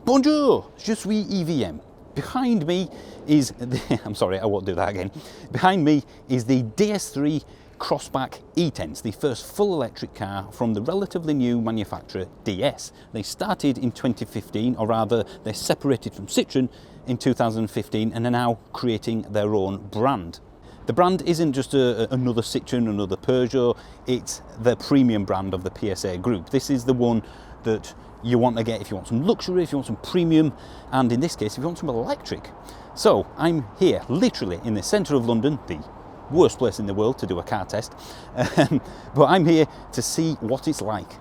Bonjour, je suis EVM. Behind me is I'm sorry, I won't do that again. Behind me is the DS3 Crossback E-Tense, the first full electric car from the relatively new manufacturer DS. They started in 2015, or rather they separated from Citroën in 2015 and are now creating their own brand. The brand isn't just another Citroën, another Peugeot, it's the premium brand of the PSA group. This is the one that you want to get if you want some luxury, if you want some premium, and in this case, if you want some electric. So I'm here, literally in the centre of London, the worst place in the world to do a car test, but I'm here to see what it's like.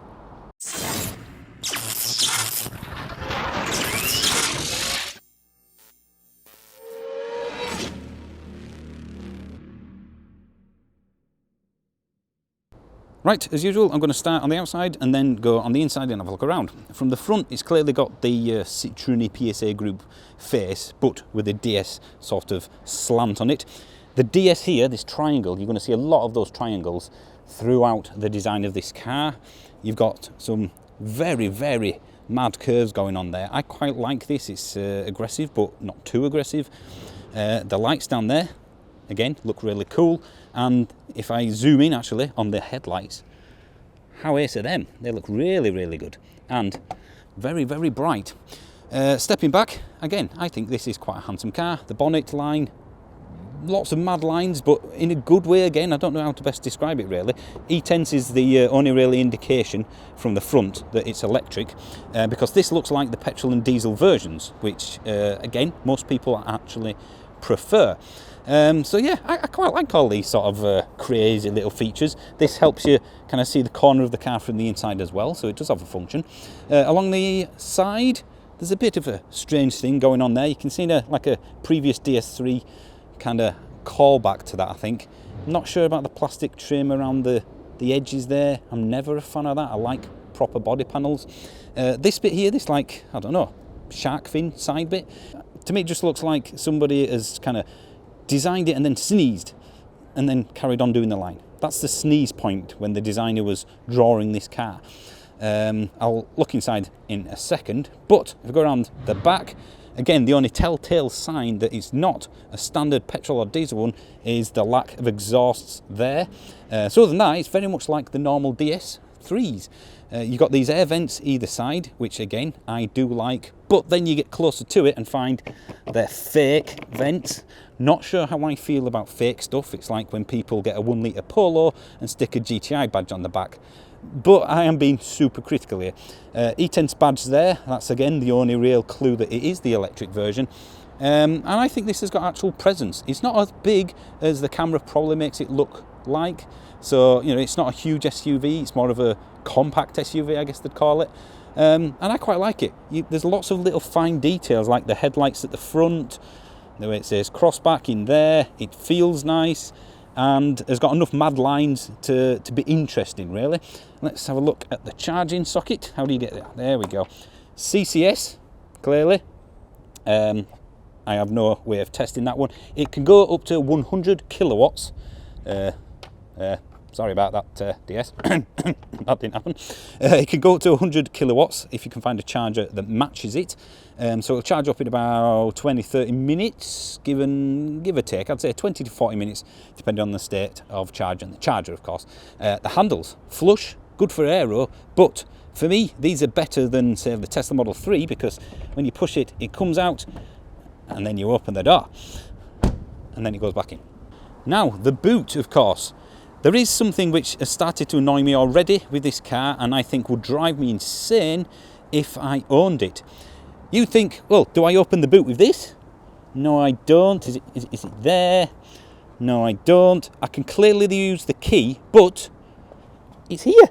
Right, as usual, I'm going to start on the outside and then go on the inside and have a look around. From the front, it's clearly got the Citroën PSA Group face, but with a DS sort of slant on it. The DS here, this triangle, you're going to see a lot of those triangles throughout the design of this car. You've got some very, very mad curves going on there. I quite like this. It's aggressive, but not too aggressive. The lights down there, again, look really cool. And if I zoom in actually on the headlights, how ace are them? They look really, really good and very, very bright. Stepping back, again, I think this is quite a handsome car. The bonnet line, lots of mad lines, but in a good way again. I don't know how to best describe it really. E-Tense is the only really indication from the front that it's electric, because this looks like the petrol and diesel versions, which again, most people actually prefer. So yeah, I quite like all these sort of crazy little features. This helps you kind of see the corner of the car from the inside as well, so it does have a function. Along the side, there's a bit of a strange thing going on there. You can see like a previous DS3 kind of callback to that, I think. I'm not sure about the plastic trim around the edges there. I'm never a fan of that. I like proper body panels. This bit here, this like, I don't know, shark fin side bit, to me it just looks like somebody has kind of designed it and then sneezed and then carried on doing the line. That's the sneeze point when the designer was drawing this car. I'll look inside in a second, but if I go around the back, again, the only telltale sign that it's not a standard petrol or diesel one is the lack of exhausts there. So other than that, it's very much like the normal DS3s. You've got these air vents either side, which again, I do like, but then you get closer to it and find they're fake vents. Not sure how I feel about fake stuff. It's like when people get a 1 litre Polo and stick a GTI badge on the back. But I am being super critical here. E-Tense badge there, that's again the only real clue that it is the electric version. And I think this has got actual presence. It's not as big as the camera probably makes it look like. So, you know, it's not a huge SUV, it's more of a compact SUV, I guess they'd call it. And I quite like it. There's lots of little fine details like the headlights at the front, the way it says Crossback in there. It feels nice and has got enough mad lines to be interesting really. Let's have a look at the charging socket. How do you get there? There we go. CCS, clearly. I have no way of testing that one. It can go up to 100 kilowatts. Sorry about that, DS. That didn't happen. It can go up to 100 kilowatts if you can find a charger that matches it. So it'll charge up in about 20-30 minutes, give or take. I'd say 20 to 40 minutes, depending on the state of charge and the charger, of course. The handles, flush, good for aero, but for me, these are better than, say, the Tesla Model 3, because when you push it, it comes out, and then you open the door, and then it goes back in. Now, the boot, of course. There is something which has started to annoy me already with this car, and I think would drive me insane if I owned it. You'd think, well, do I open the boot with this? No, I don't. Is it there? No, I don't. I can clearly use the key, but it's here.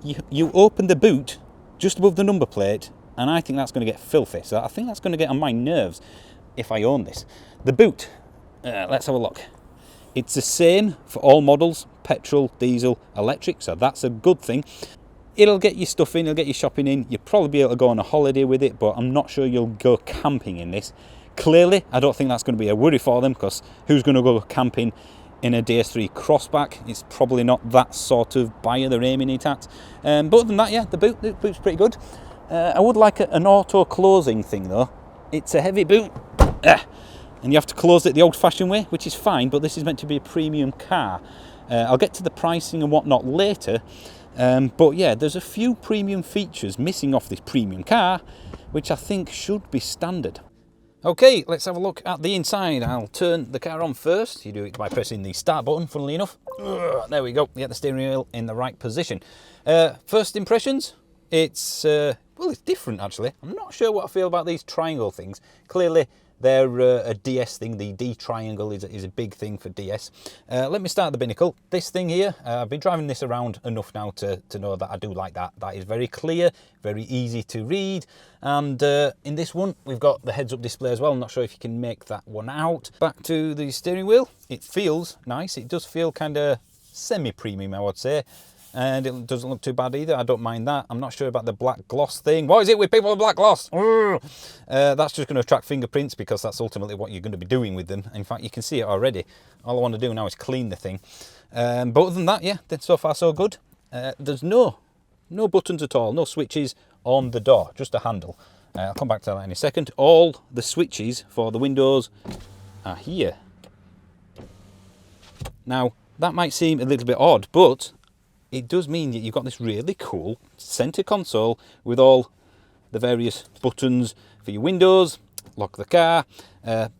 You open the boot just above the number plate, and I think that's going to get filthy. So I think that's going to get on my nerves if I own this. The boot, let's have a look. It's the same for all models, petrol, diesel, electric, so that's a good thing. It'll get your stuff in, it'll get your shopping in. You'll probably be able to go on a holiday with it, but I'm not sure you'll go camping in this. Clearly, I don't think that's going to be a worry for them, because who's going to go camping in a DS3 Crossback? It's probably not that sort of buyer they're aiming it at. But other than that, yeah, the boot's pretty good. I would like an auto closing thing though. It's a heavy boot, and you have to close it the old-fashioned way, which is fine, but this is meant to be a premium car. I'll get to the pricing and whatnot later, but yeah, there's a few premium features missing off this premium car, which I think should be standard. Okay, let's have a look at the inside. I'll turn the car on first. You do it by pressing the start button, funnily enough. There we go, get the steering wheel in the right position. First impressions, it's, well, it's different actually. I'm not sure what I feel about these triangle things. Clearly, they're a DS thing. The D triangle is a big thing for DS. Let me start at the binnacle. This thing here, I've been driving this around enough now to know that I do like that. That is very clear, very easy to read. And in this one, we've got the heads-up display as well. I'm not sure if you can make that one out. Back to the steering wheel. It feels nice. It does feel kind of semi-premium, I would say. And it doesn't look too bad either. I don't mind that. I'm not sure about the black gloss thing. What is it with people with black gloss? That's just going to attract fingerprints because that's ultimately what you're going to be doing with them. In fact, you can see it already. All I want to do now is clean the thing. But other than that, yeah, so far so good. There's no buttons at all, no switches on the door, just a handle. I'll come back to that in a second. All the switches for the windows are here. Now, that might seem a little bit odd, but it does mean that you've got this really cool center console with all the various buttons for your windows, lock the car,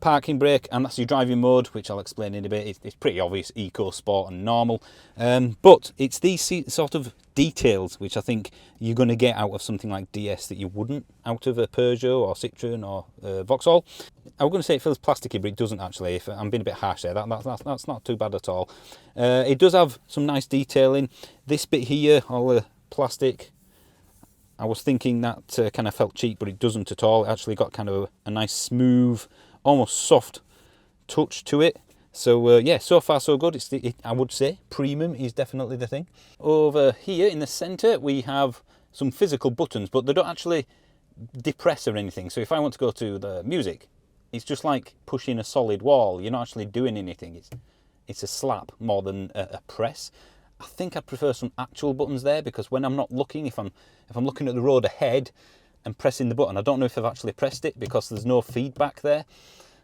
parking brake, and that's your driving mode, which I'll explain in a bit. It's pretty obvious, eco, sport and normal. But it's these sort of details which I think you're going to get out of something like DS that you wouldn't out of a Peugeot or Citroen or Vauxhall. I was going to say it feels plasticky, but it doesn't actually. If I'm being a bit harsh there, that's not too bad at all. It does have some nice detailing. This bit here, all the plastic, I was thinking that kind of felt cheap, but it doesn't at all. It actually got kind of a nice smooth, almost soft touch to it. So yeah, so far so good. I would say premium is definitely the thing. Over here in the centre we have some physical buttons, but they don't actually depress or anything. So if I want to go to the music, it's just like pushing a solid wall. You're not actually doing anything. It's a slap more than a press. I think I prefer some actual buttons there, because when I'm not looking, if I'm looking at the road ahead and pressing the button, I don't know if I've actually pressed it because there's no feedback there.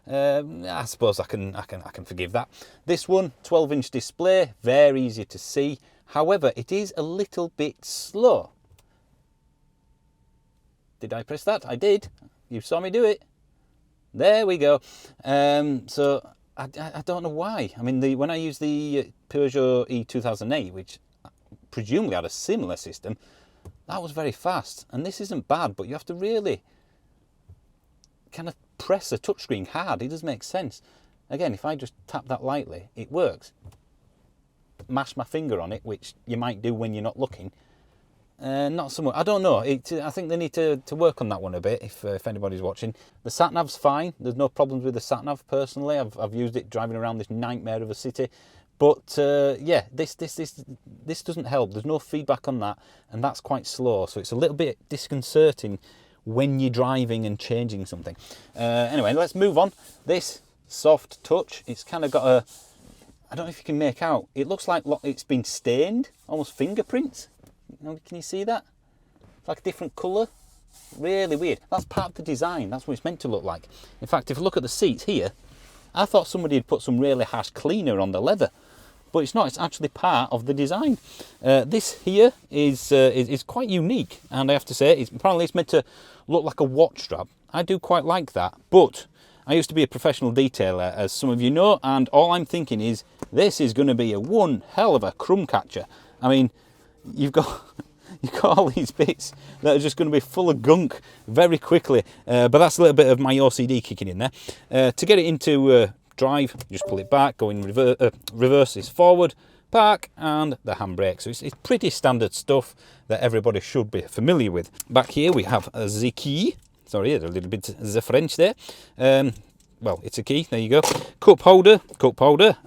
I suppose I can forgive that. This one, 12-inch display, very easy to see. However, it is a little bit slow. Did I press that? I did. You saw me do it. There we go. So I don't know why. I mean, when I used the Peugeot E2008, which presumably had a similar system, that was very fast. And this isn't bad, but you have to really kind of press the touchscreen hard. It does make sense. Again, if I just tap that lightly, it works. Mash my finger on it, which you might do when you're not looking. Not so much. I don't know. I think they need to work on that one a bit if anybody's watching. The sat-nav's fine. There's no problems with the sat-nav personally. I've used it driving around this nightmare of a city. But yeah, this doesn't help. There's no feedback on that, and that's quite slow. So it's a little bit disconcerting when you're driving and changing something. Anyway, let's move on. This soft touch, it's kind of got a, I don't know if you can make out, it looks like it's been stained, almost fingerprints. Can you see that? It's like a different colour. Really weird. That's part of the design. That's what it's meant to look like. In fact, if you look at the seats here, I thought somebody had put some really harsh cleaner on the leather, but it's not. It's actually part of the design. This here is quite unique, and I have to say, apparently it's meant to look like a watch strap. I do quite like that, but I used to be a professional detailer, as some of you know, and all I'm thinking is this is going to be a one hell of a crumb catcher. I mean, you've got all these bits that are just going to be full of gunk very quickly, but that's a little bit of my OCD kicking in there. To get it into drive, just pull it back, go in reverse is forward, park, and the handbrake. So it's pretty standard stuff that everybody should be familiar with. Back here we have the key. Sorry, a little bit the French there. Well, it's a key, there you go. Cup holder.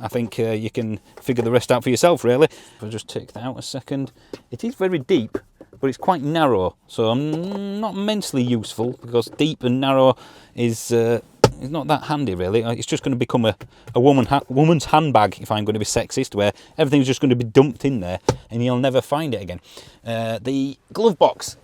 I think you can figure the rest out for yourself, really. I'll just take that out a second. It is very deep, but it's quite narrow, so I'm not immensely useful, because deep and narrow is not that handy, really. It's just going to become a woman's handbag, if I'm going to be sexist, where everything's just going to be dumped in there, and you'll never find it again. The glove box.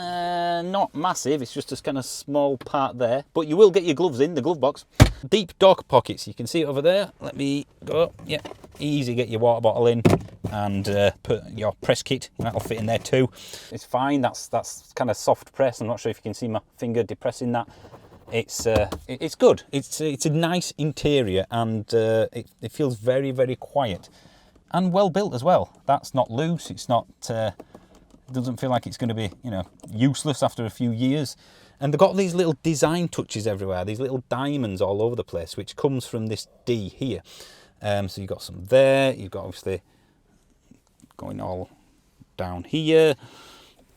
Not massive, it's just a kind of small part there, but you will get your gloves in the glove box. Deep dog pockets, you can see it over there. Let me go. Yeah, easy, get your water bottle in and put your press kit, that'll fit in there too. It's fine, that's kind of soft press. I'm not sure if you can see my finger depressing that. It's good. It's a nice interior, and it feels very, very quiet and well built as well. That's not loose. It's not. Doesn't feel like it's going to be, you know, useless after a few years. And they've got these little design touches everywhere. These little diamonds all over the place, which comes from this D here. So you've got some there. You've got obviously going all down here.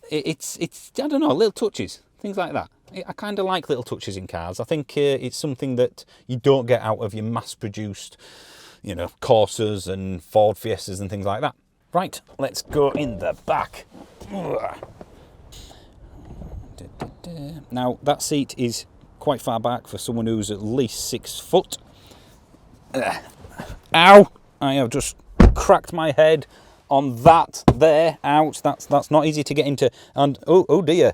It's I don't know, little touches, things like that. I kind of like little touches in cars. I think it's something that you don't get out of your mass-produced, you know, Corsas and Ford Fiestas and things like that. Right, let's go in the back. Now, that seat is quite far back for someone who's at least 6 foot. Ow! I have just cracked my head on that there. Ouch, that's not easy to get into. And oh dear.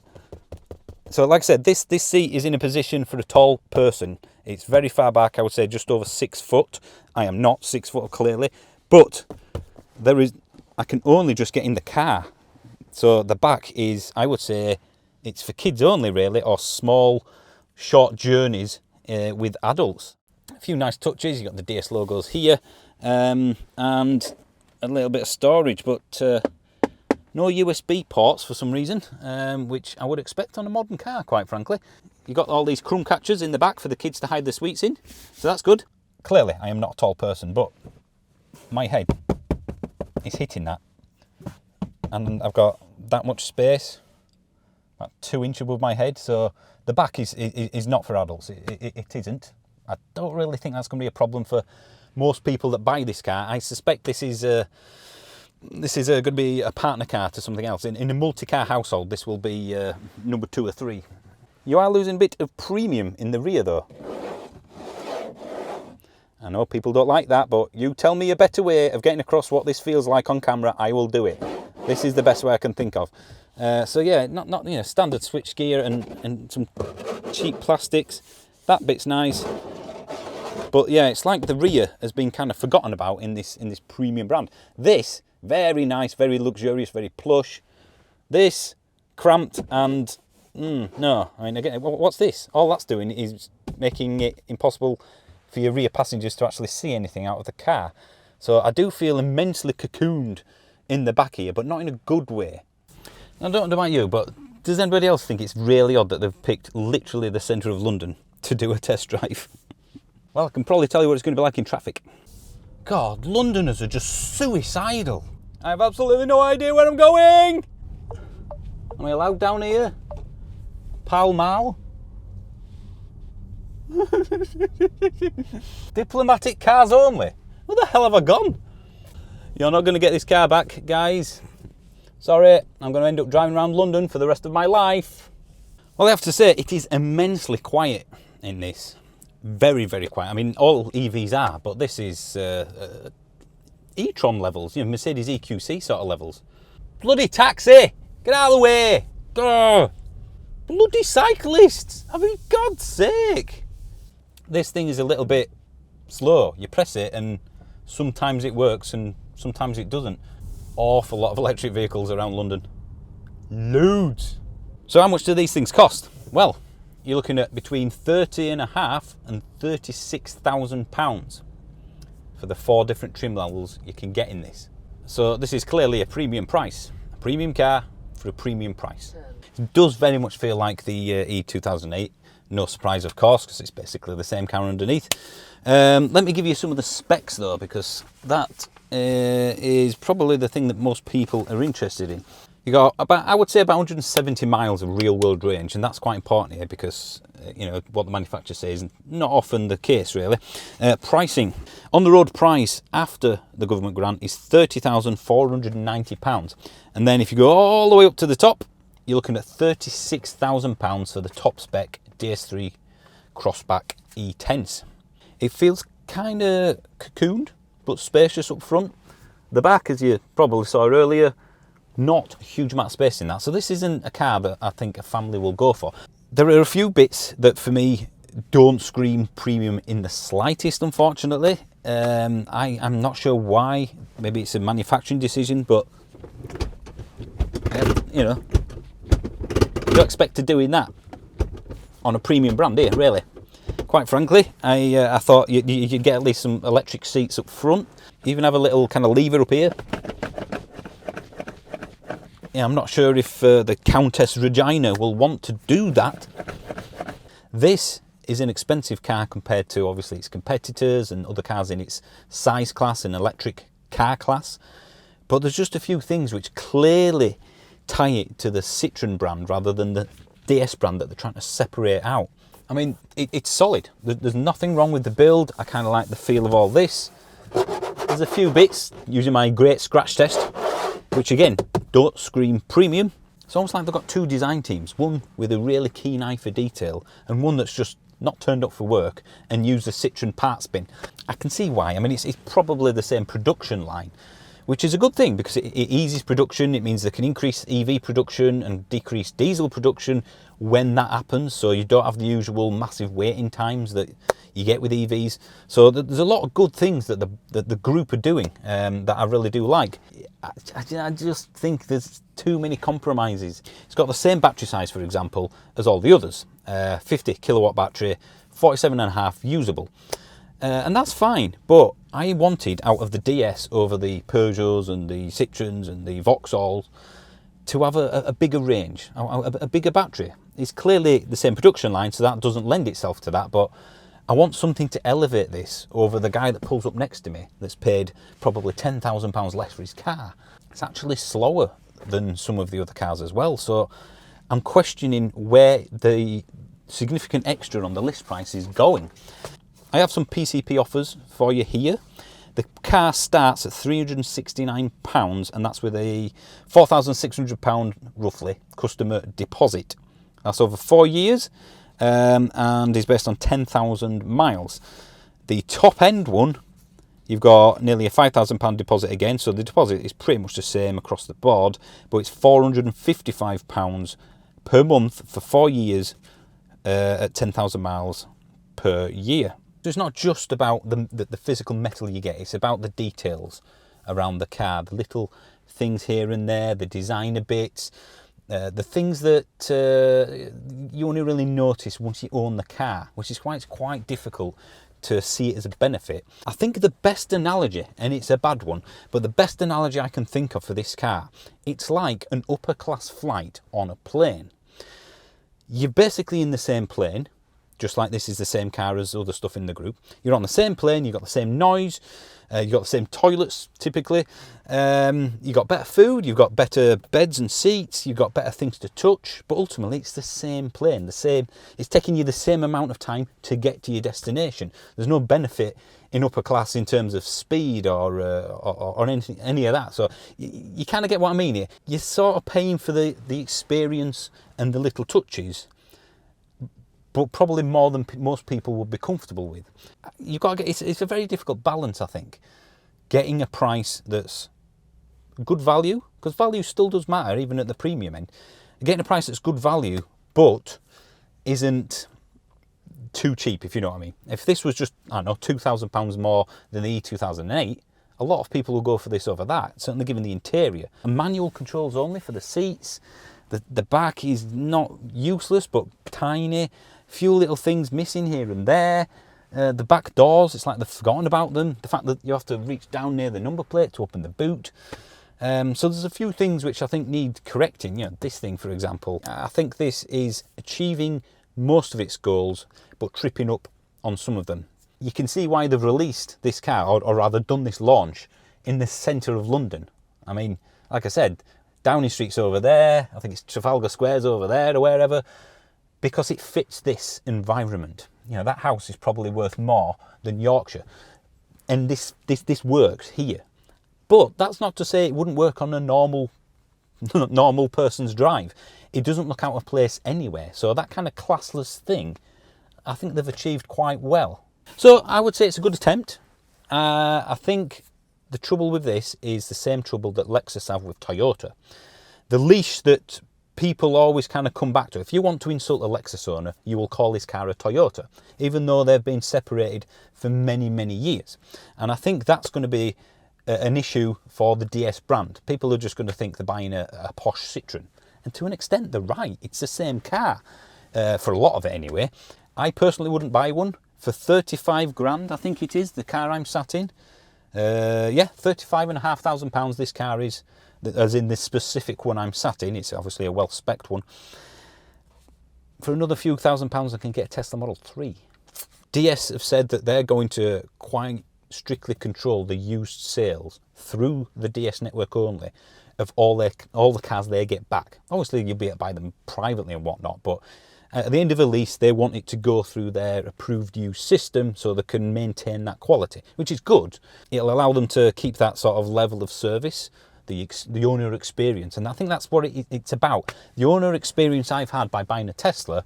So like I said, this seat is in a position for a tall person. It's very far back, I would say just over 6 foot. I am not 6 foot clearly, but I can only just get in the car. So the back is, I would say, it's for kids only really, or small, short journeys with adults. A few nice touches, you've got the DS logos here, and a little bit of storage, but no USB ports for some reason, which I would expect on a modern car, quite frankly. You've got all these crumb catchers in the back for the kids to hide their sweets in, so that's good. Clearly, I am not a tall person, but my head is hitting that. And I've got that much space, about 2 inches above my head, so the back is not for adults. It isn't. I don't really think that's going to be a problem for most people that buy this car. I suspect this is going to be a partner car to something else. In a multi-car household, this will be number 2 or 3. You are losing a bit of premium in the rear though. I know people don't like that, but you tell me a better way of getting across what this feels like on camera, I will do it. This is the best way I can think of. So yeah, not you know, standard switch gear and some cheap plastics. That bit's nice. But yeah, it's like the rear has been kind of forgotten about in this premium brand. This, very nice, very luxurious, very plush. This, cramped and no. I mean, again, what's this? All that's doing is making it impossible for your rear passengers to actually see anything out of the car. So I do feel immensely cocooned in the back here, but not in a good way. I don't know about you, but does anybody else think it's really odd that they've picked literally the centre of London to do a test drive? Well, I can probably tell you what it's going to be like in traffic. God, Londoners are just suicidal. I have absolutely no idea where I'm going. Am I allowed down here? Pall Mall? Diplomatic cars only? Where the hell have I gone? You're not going to get this car back, guys. Sorry, I'm going to end up driving around London for the rest of my life. Well, I have to say, it is immensely quiet in this. Very, very quiet. I mean, all EVs are, but this is e-tron levels, you know, Mercedes EQC sort of levels. Bloody taxi! Get out of the way! Grr. Bloody cyclists! I mean, God's sake! This thing is a little bit slow. You press it and sometimes it works and sometimes it doesn't. Awful lot of electric vehicles around London. Loads! So how much do these things cost? Well, you're looking at between £30,500 and £36,000 for the 4 different trim levels you can get in this. So this is clearly a premium price. A premium car for a premium price. It does very much feel like the E2008. No surprise, of course, because it's basically the same car underneath. Let me give you some of the specs though, because that is probably the thing that most people are interested in. You got about, I would say, about 170 miles of real world range, and that's quite important here because you know what the manufacturer says is not often the case really. Pricing on the road price after the government grant is £30,490, and then if you go all the way up to the top, you're looking at £36,000 for the top spec DS3 Crossback E10s. It feels kind of cocooned but spacious up front. The back, as you probably saw earlier, not a huge amount of space in that. So this isn't a car that I think a family will go for. There are a few bits that for me don't scream premium in the slightest, unfortunately. I'm not sure why. Maybe it's a manufacturing decision, but you know, you don't expect to doing that on a premium brand, do you, really? Quite frankly, I thought you'd get at least some electric seats up front. Even have a little kind of lever up here. Yeah, I'm not sure if the Countess Regina will want to do that. This is an expensive car compared to, obviously, its competitors and other cars in its size class and electric car class. But there's just a few things which clearly tie it to the Citroën brand rather than the DS brand that they're trying to separate out. I mean, it's solid. There's nothing wrong with the build. I kind of like the feel of all this. There's a few bits, using my great scratch test, which again, don't scream premium. It's almost like they've got two design teams, one with a really keen eye for detail and one that's just not turned up for work and used a Citroën parts bin. I can see why. I mean, it's probably the same production line, which is a good thing because it eases production. It means they can increase EV production and decrease diesel production when that happens, so you don't have the usual massive waiting times that you get with EVs. So there's a lot of good things that the group are doing that I really do like. I just think there's too many compromises. It's got the same battery size, for example, as all the others. 50 kilowatt battery, 47.5 usable. And that's fine, but I wanted, out of the DS over the Peugeots and the Citroëns and the Vauxhalls, to have a bigger range, a bigger battery. It's clearly the same production line, so that doesn't lend itself to that, but I want something to elevate this over the guy that pulls up next to me that's paid probably £10,000 less for his car. It's actually slower than some of the other cars as well, so I'm questioning where the significant extra on the list price is going. I have some PCP offers for you here. The car starts at £369 and that's with a £4,600 roughly customer deposit. That's over 4 years and is based on 10,000 miles. The top end one, you've got nearly a £5,000 deposit again, so the deposit is pretty much the same across the board, but it's £455 per month for 4 years at 10,000 miles per year. So it's not just about the physical metal you get, it's about the details around the car, the little things here and there, the designer bits, the things that you only really notice once you own the car, which is why it's quite difficult to see it as a benefit. I think the best analogy, and it's a bad one, but the best analogy I can think of for this car, it's like an upper class flight on a plane. You're basically in the same plane, just like this is the same car as other stuff in the group. You're on the same plane, you've got the same noise, you've got the same toilets typically, you've got better food, you've got better beds and seats, you've got better things to touch, but ultimately it's the same plane, it's taking you the same amount of time to get to your destination. There's no benefit in upper class in terms of speed or any of that. So you kind of get what I mean here. You're sort of paying for the experience and the little touches, but probably more than most people would be comfortable with. You've got to get, it's a very difficult balance, I think, getting a price that's good value, because value still does matter even at the premium end. Getting a price that's good value but isn't too cheap, if you know what I mean. If this was just, I don't know, £2,000 more than the E2008, a lot of people will go for this over that, certainly given the interior. And manual controls only for the seats. The back is not useless but tiny. Few little things missing here and there. The back doors, it's like they've forgotten about them. The fact that you have to reach down near the number plate to open the boot. So there's a few things which I think need correcting. You know, this thing, for example. I think this is achieving most of its goals, but tripping up on some of them. You can see why they've released this car, or rather done this launch, in the centre of London. I mean, like I said, Downing Street's over there, I think it's Trafalgar Square's over there or wherever, because it fits this environment. You know, that house is probably worth more than Yorkshire. And this works here. But that's not to say it wouldn't work on a normal person's drive. It doesn't look out of place anywhere. So that kind of classless thing, I think they've achieved quite well. So I would say it's a good attempt. I think the trouble with this is the same trouble that Lexus have with Toyota. the leash that people always kind of come back to. If you want to insult a Lexus owner, you will call this car a Toyota, even though they've been separated for many, many years. And I think that's going to be an issue for the DS brand. People are just going to think they're buying a posh Citroen. And to an extent, they're right. It's the same car, for a lot of it anyway. I personally wouldn't buy one for 35 grand, I think it is, the car I'm sat in. Yeah, £35,500 this car is, as in this specific one I'm sat in. It's obviously a well-spec'd one. For another few £1,000s, I can get a Tesla Model 3. DS have said that they're going to quite strictly control the used sales through the DS network only of all the cars they get back. Obviously, you'll be able to buy them privately and whatnot, but at the end of a lease, they want it to go through their approved use system so they can maintain that quality, which is good. It'll allow them to keep that sort of level of service, the owner experience, and I think that's what it's about. The owner experience I've had by buying a Tesla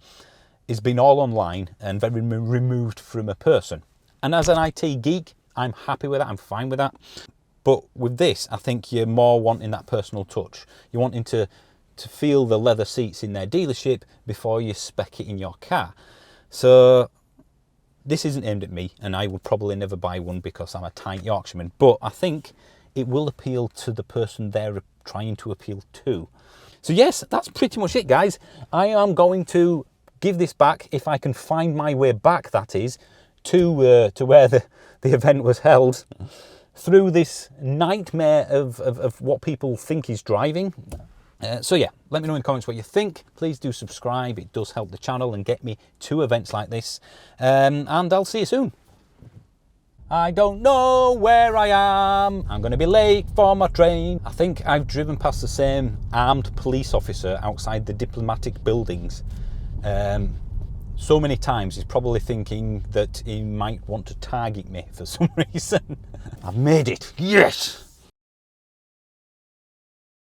has been all online and very removed from a person. And as an IT geek, I'm happy with that, I'm fine with that. But with this, I think you're more wanting that personal touch. You're wanting to feel the leather seats in their dealership before you spec it in your car. So this isn't aimed at me, and I would probably never buy one because I'm a tight Yorkshireman, but I think it will appeal to the person they're trying to appeal to. So yes, that's pretty much it, guys. I am going to give this back, if I can find my way back, that is, to where the event was held, through this nightmare of what people think is driving. So yeah, let me know in the comments what you think. Please do subscribe. It does help the channel and get me to events like this. And I'll see you soon. I don't know where I am. I'm going to be late for my train. I think I've driven past the same armed police officer outside the diplomatic buildings so many times. He's probably thinking that he might want to target me for some reason. I've made it. Yes!